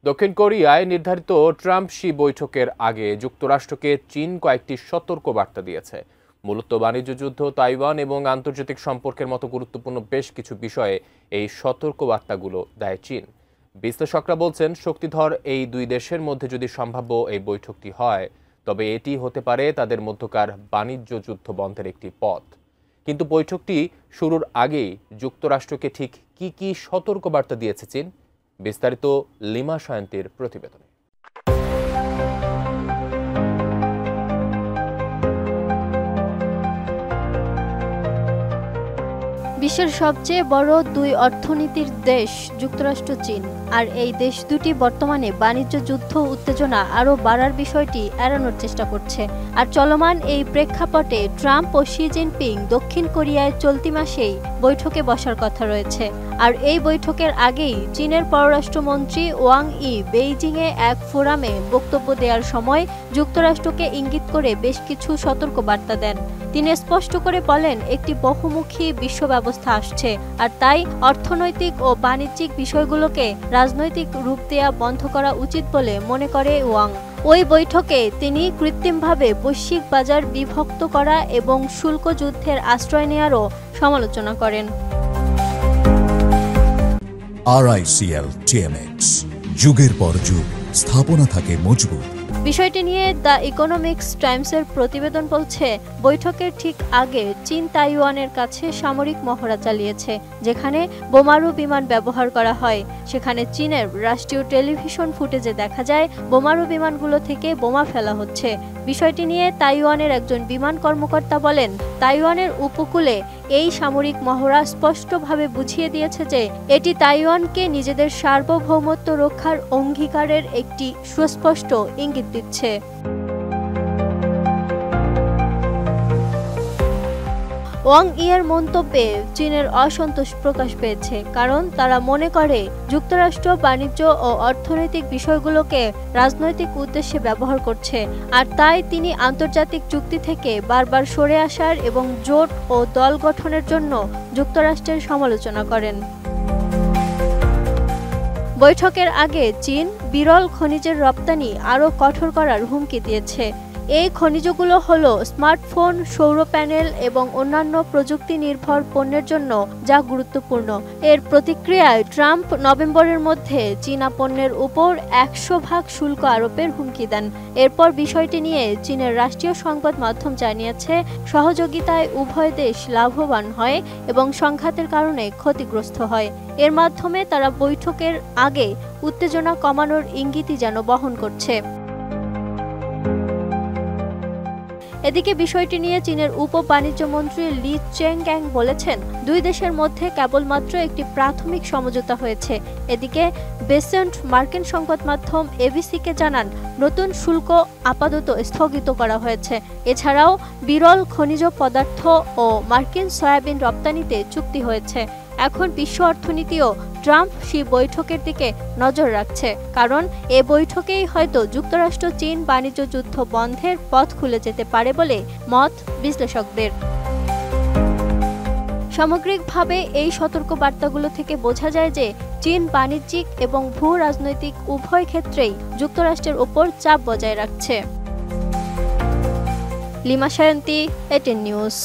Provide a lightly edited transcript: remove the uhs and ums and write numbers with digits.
দক্ষিণ কোরিয়ায় নির্ধারিত ট্রাম্প শি বৈঠকের আগে যুক্তরাষ্ট্রকে চীন কয়েকটি সতর্ক বার্তা দিয়েছে। মূলত বাণিজ্য যুদ্ধ, তাইওয়ান এবং আন্তর্জাতিক সম্পর্কের মতো গুরুত্বপূর্ণ বেশ কিছু বিষয়ে এই সতর্ক বার্তাগুলো দেয় চীন। বিশ্লেষকরা বলছেন, শক্তিধর এই দুই দেশের মধ্যে যদি সম্ভাব্য এই বৈঠকটি হয়, তবে এটি হতে পারে তাদের মধ্যকার বাণিজ্য যুদ্ধ বন্ধের একটি পথ। কিন্তু বৈঠকটি শুরুর আগেই যুক্তরাষ্ট্রকে ঠিক কি কি সতর্ক বার্তা দিয়েছে চীন? বিস্তারিত লিমা সায়ন্তীর প্রতিবেদনে। বিশ্বের সবচেয়ে বড় দুই অর্থনীতির দেশ যুক্তরাষ্ট্র, চীন। আর এই দেশ দুটি বর্তমানে বাণিজ্য যুদ্ধ উত্তেজনা আরও বাড়ার বিষয়টি এড়ানোর চেষ্টা করছে। আর চলমান এই প্রেক্ষাপটে ট্রাম্প ও শি জিনপিং দক্ষিণ কোরিয়ায় চলতি মাসেই বৈঠকে বসার কথা রয়েছে। আর এই বৈঠকের আগেই চীনের পররাষ্ট্রমন্ত্রী ওয়াং ই বেইজিংয়ে এক ফোরামে বক্তব্য দেওয়ার সময় যুক্তরাষ্ট্রকে ইঙ্গিত করে বেশ কিছু সতর্ক বার্তা দেন। তিনি স্পষ্ট করে বলেন, একটি বহুমুখী বিশ্ব ব্যবস্থা আসছে, আর তাই অর্থনৈতিক ও বাণিজ্যিক বিষয়গুলোকে রাজনৈতিক রূপ দেওয়া বন্ধ করা উচিত বলে মনে করে ওয়াং। ওই বৈঠকে তিনি কৃত্রিমভাবে বৈশ্বিক বাজার বিভক্ত করা এবং শুল্ক যুদ্ধের আশ্রয় নেওয়ারও সমালোচনা করেন। RICL TMX, যুগের পর যুগ স্থাপনা থাকে মজবুত। বিষয়টি নিয়ে দ্য ইকোনমিক্স টাইমসের প্রতিবেদন বলছে, বৈঠকের ঠিক আগে চীন তাইওয়ানের কাছে সামরিক মহড়া চালিয়েছে, যেখানে বোমারু বিমান ব্যবহার করা হয়। সেখানে চীনের রাষ্ট্রীয় টেলিভিশন ফুটেজে দেখা যায় বোমারু বিমানগুলো থেকে বোমা ফেলা হচ্ছে। বিষয়টি নিয়ে তাইওয়ানের একজন বিমান কর্মকর্তা বলেন, তাইওয়ানের উপকূলে এই সামরিক মহড়া স্পষ্টভাবে বুঝিয়ে দিয়েছে যে এটি তাইওয়ানকে নিজেদের সার্বভৌমত্ব রক্ষার অঙ্গীকারের একটি সুস্পষ্ট ইঙ্গিত দিচ্ছে। ওয়াং ইয়ের মন্তব্যে চীনের অসন্তোষ প্রকাশ পেয়েছে, কারণ তারা মনে করে যুক্তরাষ্ট্র বাণিজ্য ও অর্থনৈতিক বিষয়গুলোকে রাজনৈতিক উদ্দেশ্যে ব্যবহার করছে। আর তাই তিনি আন্তর্জাতিক চুক্তি থেকে বারবার সরে আসার এবং জোট ও দল গঠনের জন্য যুক্তরাষ্ট্রের সমালোচনা করেন। বৈঠকের আগে চীন বিরল খনিজের রপ্তানি আরও কঠোর করার হুমকি দিয়েছে। এই খনিজগুলো হলো স্মার্টফোন, সৌর প্যানেল এবং অন্যান্য প্রযুক্তি নির্ভর পণ্যের জন্য যা গুরুত্বপূর্ণ। এর প্রতিক্রিয়ায় ট্রাম্প নভেম্বরের মধ্যে চীনা পণ্যের উপর 100% শুল্ক আরোপের হুমকি দেন। এরপর বিষয়টি নিয়ে চীনের রাষ্ট্রীয় সংবাদ মাধ্যম জানিয়েছে, সহযোগিতায় উভয় দেশ লাভবান হয় এবং সংঘাতের কারণে ক্ষতিগ্রস্ত হয়। এর মাধ্যমে তারা বৈঠকের আগে উত্তেজনা কমানোর ইঙ্গিতই যেন বহন করছে। এদিকে বিষয়টি নিয়ে চীনের উপ বাণিজ্য মন্ত্রী লি চেংগ্যাং বলেছেন, দুই দেশের মধ্যে কেবলমাত্র একটি প্রাথমিক সমঝোতা হয়েছে। এদিকে বেসেন্ট মার্কিন সংবাদ মাধ্যম এবিসিকে জানান, নতুন শুল্ক আপাতত স্থগিত করা হয়েছে। এছাড়াও বিরল খনিজ পদার্থ ও মার্কিন সয়াবিন রপ্তানিতে চুক্তি হয়েছে। এখন বিশ্ব অর্থনীতিও ট্রাম্প শি বৈঠকের দিকে নজর রাখছে, কারণ এ বৈঠকেই হয়তো যুক্তরাষ্ট্র চীন বাণিজ্য যুদ্ধ বন্ধের পথ খুলে যেতে পারে বলে মত বিশ্লেষকদের। সামগ্রিকভাবে এই সতর্ক বার্তাগুলো থেকে বোঝা যায় যে চীন বাণিজ্যিক এবং ভূ রাজনৈতিক উভয় ক্ষেত্রেই যুক্তরাষ্ট্রের ওপর চাপ বজায় রাখছে। Lima Sayanti, ATN news.